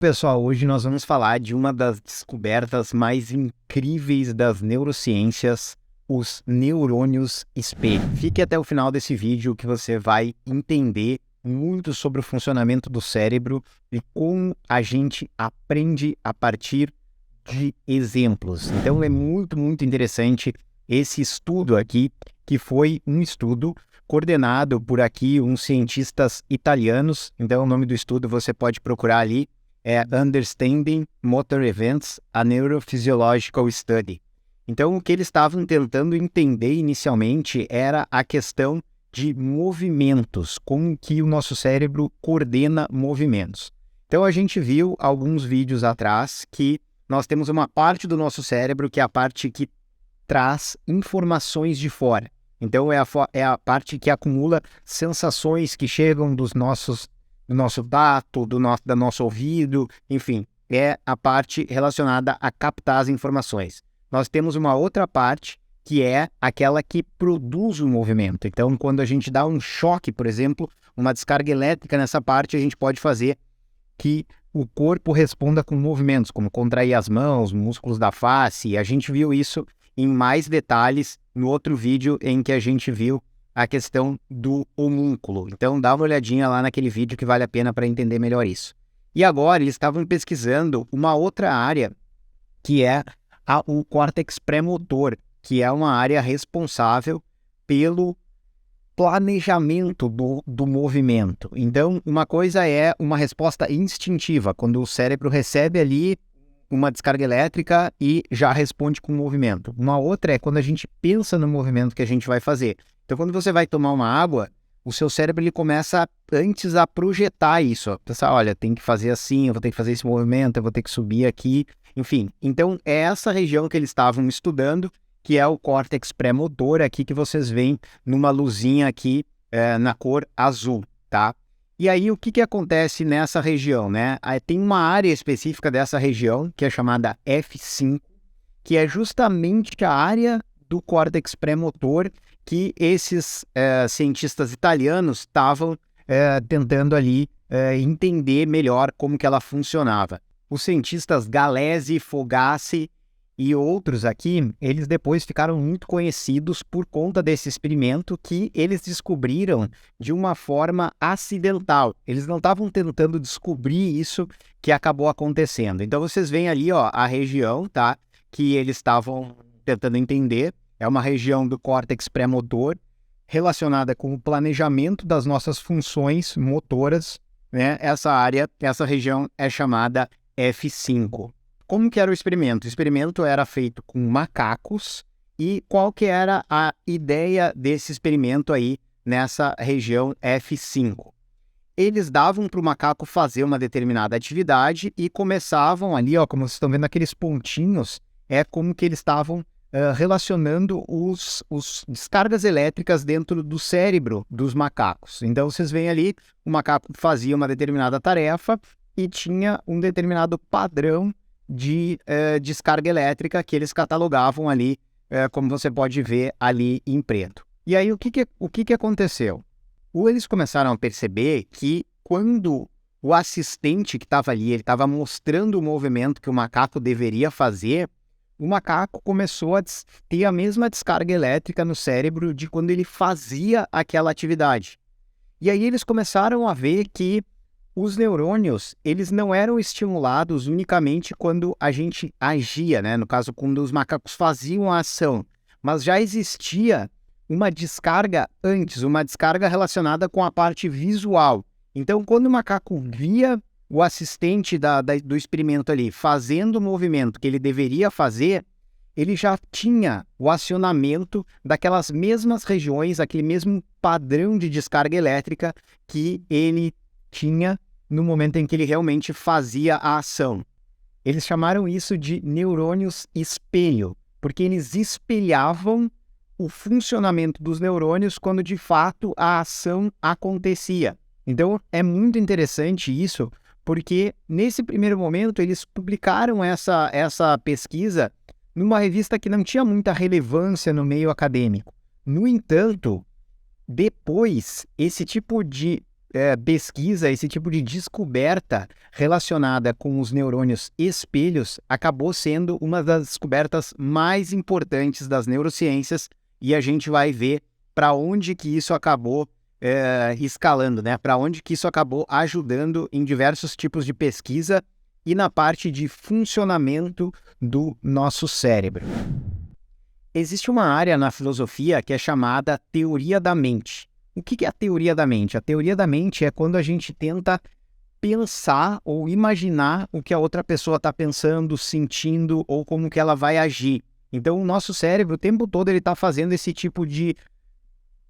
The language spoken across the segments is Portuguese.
Pessoal, hoje nós vamos falar de uma das descobertas mais incríveis das neurociências, os neurônios espelho. Fique até o final desse vídeo que você vai entender muito sobre o funcionamento do cérebro e como a gente aprende a partir de exemplos. Então é muito interessante esse estudo aqui, que foi um estudo coordenado por aqui uns cientistas italianos. Então o nome do estudo você pode procurar ali, é Understanding Motor Events, a Neurophysiological Study. Então, o que eles estavam tentando entender inicialmente era a questão de movimentos, como que o nosso cérebro coordena movimentos. Então, a gente viu alguns vídeos atrás que nós temos uma parte do nosso cérebro que é a parte que traz informações de fora. Então, é a parte que acumula sensações que chegam do nosso tato, do nosso ouvido, enfim, é a parte relacionada a captar as informações. Nós temos uma outra parte que é aquela que produz o movimento. Então, quando a gente dá um choque, por exemplo, uma descarga elétrica nessa parte, a gente pode fazer que o corpo responda com movimentos, como contrair as mãos, músculos da face. A gente viu isso em mais detalhes no outro vídeo em que a gente viu a questão do homúnculo. Então, dá uma olhadinha lá naquele vídeo que vale a pena para entender melhor isso. E agora, eles estavam pesquisando uma outra área, que é o córtex pré-motor, que é uma área responsável pelo planejamento do movimento. Então, uma coisa é uma resposta instintiva, quando o cérebro recebe ali uma descarga elétrica e já responde com movimento. Uma outra é quando a gente pensa no movimento que a gente vai fazer. Então, quando você vai tomar uma água, o seu cérebro ele começa antes a projetar isso. Pensar, olha, tem que fazer assim, eu vou ter que fazer esse movimento, eu vou ter que subir aqui, enfim. Então, é essa região que eles estavam estudando, que é o córtex pré-motor aqui, que vocês veem numa luzinha aqui na cor azul, tá? E aí, o que acontece nessa região, né? Tem uma área específica dessa região, que é chamada F5, que é justamente a área do córtex pré-motor que esses cientistas italianos estavam tentando ali entender melhor como que ela funcionava. Os cientistas Galeazzi, Fogassi e outros aqui, eles depois ficaram muito conhecidos por conta desse experimento que eles descobriram de uma forma acidental. Eles não estavam tentando descobrir isso que acabou acontecendo. Então vocês veem ali, ó, a região, tá, que eles estavam tentando entender. É uma região do córtex pré-motor relacionada com o planejamento das nossas funções motoras, né? Essa região é chamada F5. Como que era o experimento? O experimento era feito com macacos e qual que era a ideia desse experimento aí nessa região F5? Eles davam para o macaco fazer uma determinada atividade e começavam ali, ó, como vocês estão vendo aqueles pontinhos, é como que eles estavam relacionando os descargas elétricas dentro do cérebro dos macacos. Então, vocês veem ali, o macaco fazia uma determinada tarefa e tinha um determinado padrão de descarga elétrica que eles catalogavam ali, como você pode ver ali em preto. E aí, o que aconteceu? Eles começaram a perceber que quando o assistente que estava ali, ele estava mostrando o movimento que o macaco deveria fazer, o macaco começou a ter a mesma descarga elétrica no cérebro de quando ele fazia aquela atividade. E aí eles começaram a ver que os neurônios, eles não eram estimulados unicamente quando a gente agia, né? No caso, quando os macacos faziam a ação, mas já existia uma descarga antes, uma descarga relacionada com a parte visual. Então, quando o macaco via o assistente do experimento ali fazendo o movimento que ele deveria fazer, ele já tinha o acionamento daquelas mesmas regiões, aquele mesmo padrão de descarga elétrica que ele tinha no momento em que ele realmente fazia a ação. Eles chamaram isso de neurônios espelho, porque eles espelhavam o funcionamento dos neurônios quando de fato a ação acontecia. Então é muito interessante isso, porque nesse primeiro momento eles publicaram essa pesquisa numa revista que não tinha muita relevância no meio acadêmico. No entanto, depois esse tipo de pesquisa, esse tipo de descoberta relacionada com os neurônios espelhos acabou sendo uma das descobertas mais importantes das neurociências, e a gente vai ver para onde que isso acabou escalando, né? Para onde que isso acabou ajudando em diversos tipos de pesquisa e na parte de funcionamento do nosso cérebro. Existe uma área na filosofia que é chamada teoria da mente. O que é a teoria da mente? A teoria da mente é quando a gente tenta pensar ou imaginar o que a outra pessoa está pensando, sentindo ou como que ela vai agir. Então, o nosso cérebro, o tempo todo, ele está fazendo esse tipo de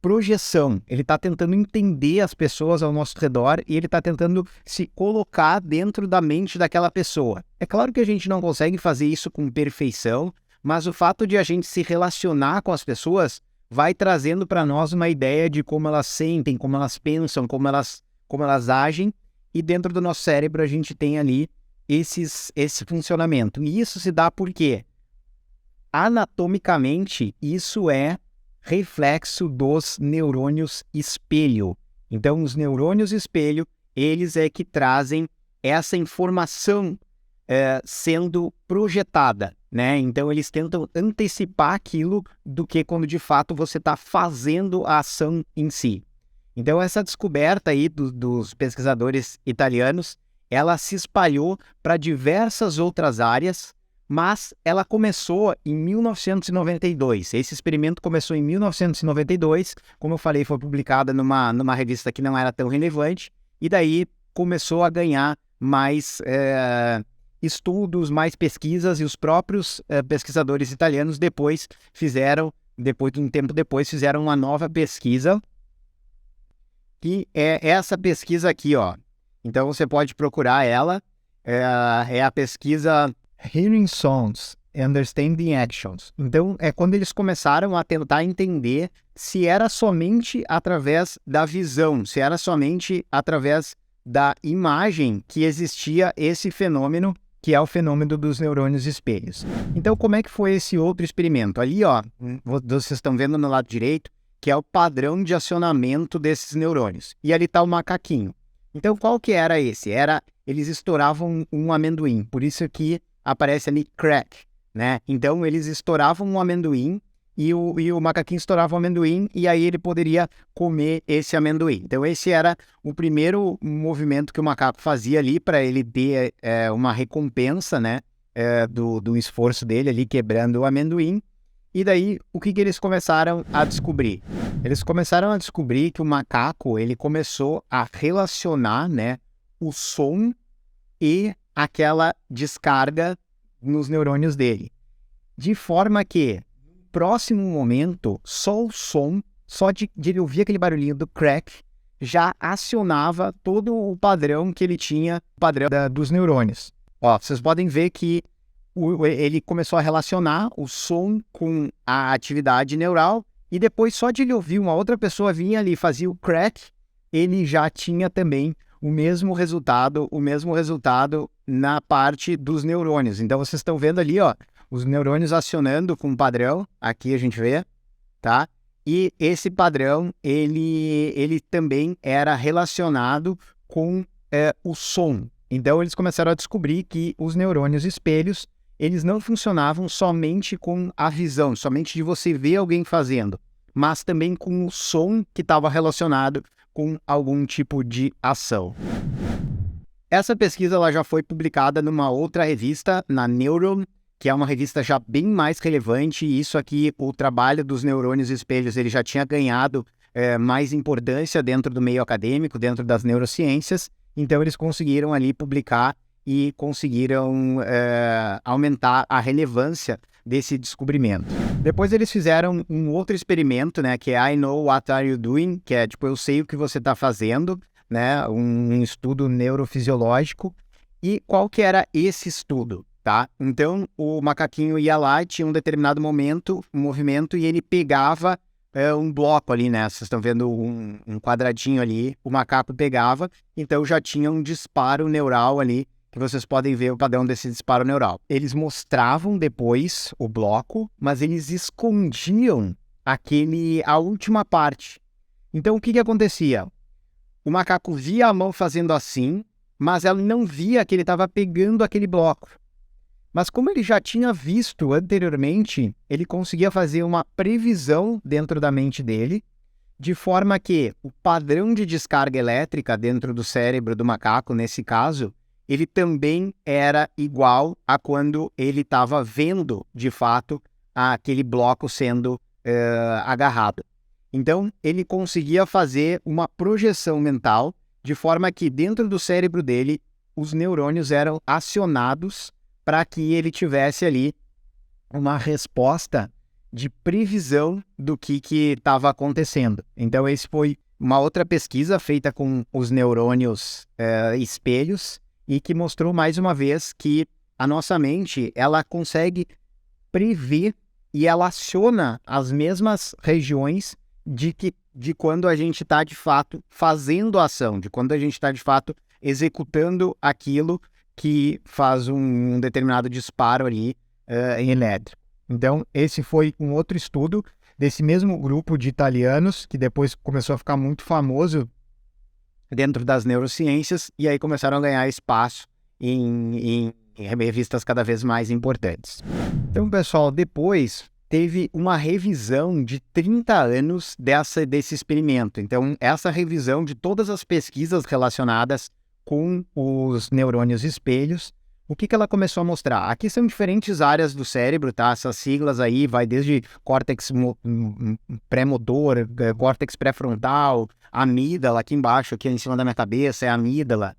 projeção. Ele está tentando entender as pessoas ao nosso redor e ele está tentando se colocar dentro da mente daquela pessoa. É claro que a gente não consegue fazer isso com perfeição, mas o fato de a gente se relacionar com as pessoas vai trazendo para nós uma ideia de como elas sentem, como elas pensam, como elas agem, e dentro do nosso cérebro a gente tem ali esse funcionamento. E isso se dá por quê? Anatomicamente, isso é reflexo dos neurônios espelho. Então, os neurônios espelho, eles é que trazem essa informação sendo projetada, né? Então, eles tentam antecipar aquilo do que quando de fato você está fazendo a ação em si. Então, essa descoberta aí dos pesquisadores italianos, ela se espalhou para diversas outras áreas, mas ela começou em 1992. Esse experimento começou em 1992, como eu falei, foi publicada numa revista que não era tão relevante, e daí começou a ganhar mais estudos, mais pesquisas, e os próprios pesquisadores italianos depois de um tempo depois, fizeram uma nova pesquisa, que é essa pesquisa aqui, ó. Então você pode procurar ela, é a pesquisa Hearing Sounds, Understanding Actions. Então, é quando eles começaram a tentar entender se era somente através da visão, se era somente através da imagem que existia esse fenômeno, que é o fenômeno dos neurônios espelhos. Então, como é que foi esse outro experimento? Ali, ó, vocês estão vendo no lado direito, que é o padrão de acionamento desses neurônios. E ali está o macaquinho. Então, qual que era esse? Eles estouravam um amendoim, por isso que aparece ali crack, né? Então, eles estouravam um amendoim e o macaquinho estourava o amendoim e aí ele poderia comer esse amendoim. Então, esse era o primeiro movimento que o macaco fazia ali para ele ter uma recompensa, né? Do esforço dele ali quebrando o amendoim. E daí, o que eles começaram a descobrir? Eles começaram a descobrir que o macaco, ele começou a relacionar, né, o som e aquela descarga nos neurônios dele. De forma que, no próximo momento, só o som, só de ele ouvir aquele barulhinho do crack, já acionava todo o padrão que ele tinha, o padrão dos neurônios. Ó, vocês podem ver que ele começou a relacionar o som com a atividade neural, e depois só de ele ouvir uma outra pessoa vinha ali e fazia o crack, ele já tinha também o mesmo resultado na parte dos neurônios. Então vocês estão vendo ali, ó, os neurônios acionando com um padrão, aqui a gente vê, tá? E esse padrão, ele também era relacionado com o som. Então eles começaram a descobrir que os neurônios espelhos, eles não funcionavam somente com a visão, somente de você ver alguém fazendo, mas também com o som que estava relacionado com algum tipo de ação. Essa pesquisa ela já foi publicada numa outra revista, na Neuron, que é uma revista já bem mais relevante, e isso aqui, o trabalho dos neurônios espelhos, ele já tinha ganhado mais importância dentro do meio acadêmico, dentro das neurociências, então eles conseguiram ali publicar e conseguiram aumentar a relevância desse descobrimento. Depois eles fizeram um outro experimento, né, que é I Know What Are You Doing, que é tipo, eu sei o que você está fazendo, né, um estudo neurofisiológico. E qual que era esse estudo, tá? Então, o macaquinho ia lá e tinha um determinado movimento, e ele pegava um bloco ali, né? Vocês estão vendo um quadradinho ali, o macaco pegava, então já tinha um disparo neural ali, que vocês podem ver o padrão desse disparo neural. Eles mostravam depois o bloco, mas eles escondiam a última parte. Então, o que acontecia? O macaco via a mão fazendo assim, mas ela não via que ele estava pegando aquele bloco. Mas como ele já tinha visto anteriormente, ele conseguia fazer uma previsão dentro da mente dele, de forma que o padrão de descarga elétrica dentro do cérebro do macaco, nesse caso, ele também era igual a quando ele estava vendo, de fato, aquele bloco sendo agarrado. Então, ele conseguia fazer uma projeção mental, de forma que dentro do cérebro dele, os neurônios eram acionados para que ele tivesse ali uma resposta de previsão do que estava acontecendo. Então, esse foi uma outra pesquisa feita com os neurônios espelhos e que mostrou mais uma vez que a nossa mente, ela consegue prever e ela aciona as mesmas regiões de quando a gente está, de fato, fazendo a ação, de quando a gente está, de fato, executando aquilo que faz um determinado disparo ali em elétrico. Então, esse foi um outro estudo desse mesmo grupo de italianos, que depois começou a ficar muito famoso dentro das neurociências, e aí começaram a ganhar espaço em revistas cada vez mais importantes. Então, pessoal, depois teve uma revisão de 30 anos desse experimento. Então, essa revisão de todas as pesquisas relacionadas com os neurônios espelhos, o que ela começou a mostrar? Aqui são diferentes áreas do cérebro, tá? Essas siglas aí vai desde córtex pré-motor, córtex pré-frontal, amígdala, aqui embaixo, aqui em cima da minha cabeça é a amígdala.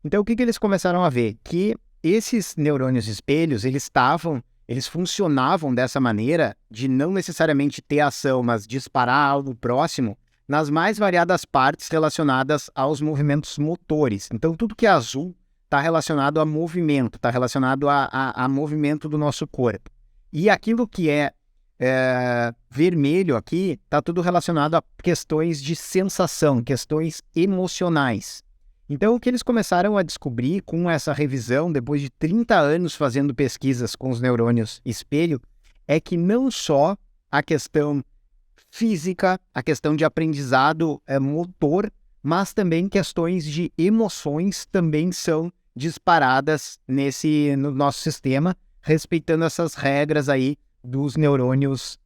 Então, o que eles começaram a ver? Que esses neurônios espelhos, eles funcionavam dessa maneira de não necessariamente ter ação, mas disparar algo próximo nas mais variadas partes relacionadas aos movimentos motores. Então, tudo que é azul está relacionado a movimento, está relacionado a movimento do nosso corpo. E aquilo que é vermelho aqui, está tudo relacionado a questões de sensação, questões emocionais. Então, o que eles começaram a descobrir com essa revisão, depois de 30 anos fazendo pesquisas com os neurônios espelho, é que não só a questão física, a questão de aprendizado motor, mas também questões de emoções também são disparadas no nosso sistema, respeitando essas regras aí dos neurônios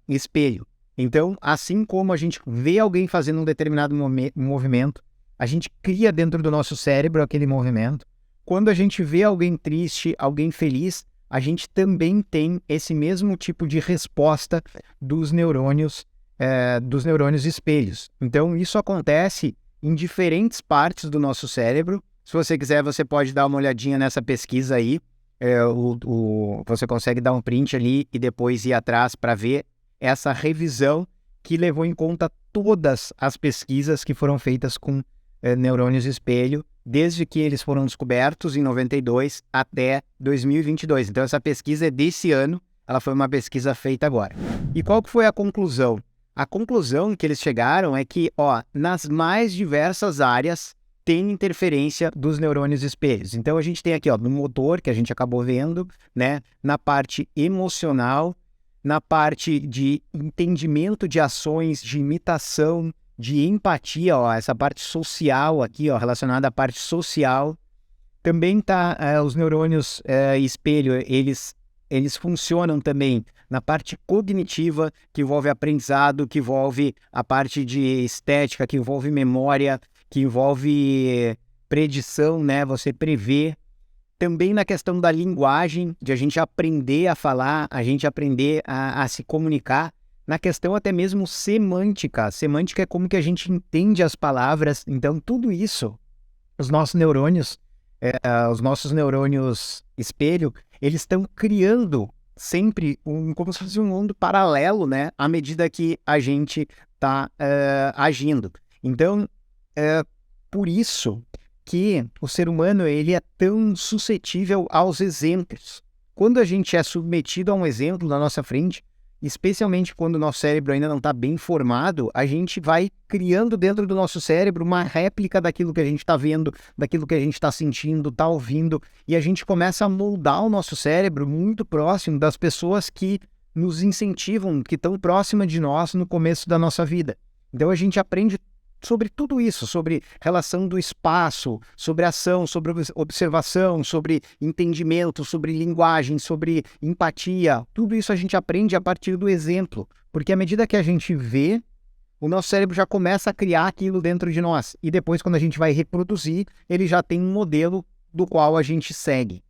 espelho. Então, assim como a gente vê alguém fazendo um determinado movimento, a gente cria dentro do nosso cérebro aquele movimento. Quando a gente vê alguém triste, alguém feliz, a gente também tem esse mesmo tipo de resposta dos neurônios espelhos. Então, isso acontece em diferentes partes do nosso cérebro. Se você quiser, você pode dar uma olhadinha nessa pesquisa aí. Você consegue dar um print ali e depois ir atrás para ver essa revisão que levou em conta todas as pesquisas que foram feitas com neurônios espelho, desde que eles foram descobertos em 92 até 2022. Então, essa pesquisa é desse ano, ela foi uma pesquisa feita agora. E qual que foi a conclusão? A conclusão que eles chegaram é que, nas mais diversas áreas tem interferência dos neurônios espelhos. Então, a gente tem aqui, no motor, que a gente acabou vendo, né? Na parte emocional, na parte de entendimento de ações, de imitação, de empatia, essa parte social aqui, relacionada à parte social. Também tá os neurônios espelho, eles funcionam também na parte cognitiva, que envolve aprendizado, que envolve a parte de estética, que envolve memória, que envolve predição, né? Você prevê. Também na questão da linguagem, de a gente aprender a falar, a gente aprender a se comunicar. Na questão até mesmo semântica. Semântica é como que a gente entende as palavras. Então, tudo isso, os nossos neurônios espelho, eles estão criando sempre como se fosse um mundo paralelo, né? À medida que a gente está agindo. Então, por isso que o ser humano ele é tão suscetível aos exemplos. Quando a gente é submetido a um exemplo na nossa frente, especialmente quando o nosso cérebro ainda não está bem formado, a gente vai criando dentro do nosso cérebro uma réplica daquilo que a gente está vendo, daquilo que a gente está sentindo, está ouvindo, e a gente começa a moldar o nosso cérebro muito próximo das pessoas que nos incentivam, que estão próximas de nós no começo da nossa vida. Então a gente aprende sobre tudo isso, sobre relação do espaço, sobre ação, sobre observação, sobre entendimento, sobre linguagem, sobre empatia. Tudo isso a gente aprende a partir do exemplo, porque à medida que a gente vê, o nosso cérebro já começa a criar aquilo dentro de nós. E depois, quando a gente vai reproduzir, ele já tem um modelo do qual a gente segue.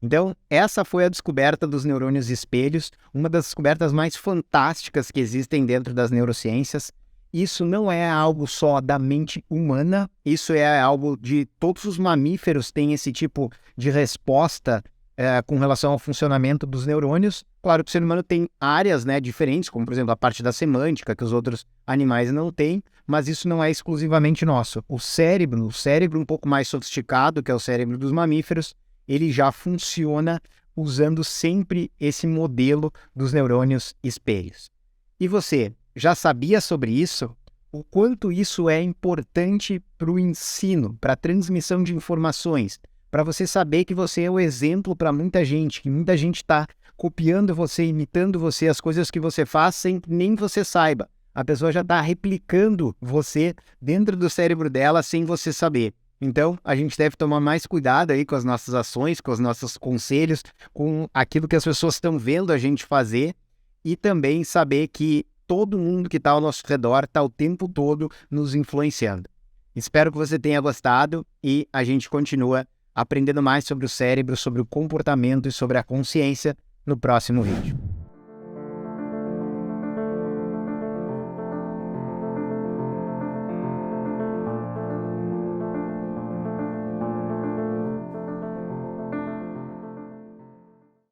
Então, essa foi a descoberta dos neurônios espelhos, uma das descobertas mais fantásticas que existem dentro das neurociências. Isso não é algo só da mente humana, isso é algo de todos os mamíferos têm esse tipo de resposta com relação ao funcionamento dos neurônios. Claro que o ser humano tem áreas, né, diferentes, como por exemplo a parte da semântica, que os outros animais não têm, mas isso não é exclusivamente nosso. O cérebro um pouco mais sofisticado, que é o cérebro dos mamíferos, ele já funciona usando sempre esse modelo dos neurônios espelhos. E você já sabia sobre isso? O quanto isso é importante para o ensino, para a transmissão de informações, para você saber que você é o exemplo para muita gente, que muita gente está copiando você, imitando você, as coisas que você faz sem que nem você saiba. A pessoa já está replicando você dentro do cérebro dela sem você saber. Então, a gente deve tomar mais cuidado aí com as nossas ações, com os nossos conselhos, com aquilo que as pessoas estão vendo a gente fazer e também saber que todo mundo que está ao nosso redor está o tempo todo nos influenciando. Espero que você tenha gostado e a gente continua aprendendo mais sobre o cérebro, sobre o comportamento e sobre a consciência no próximo vídeo.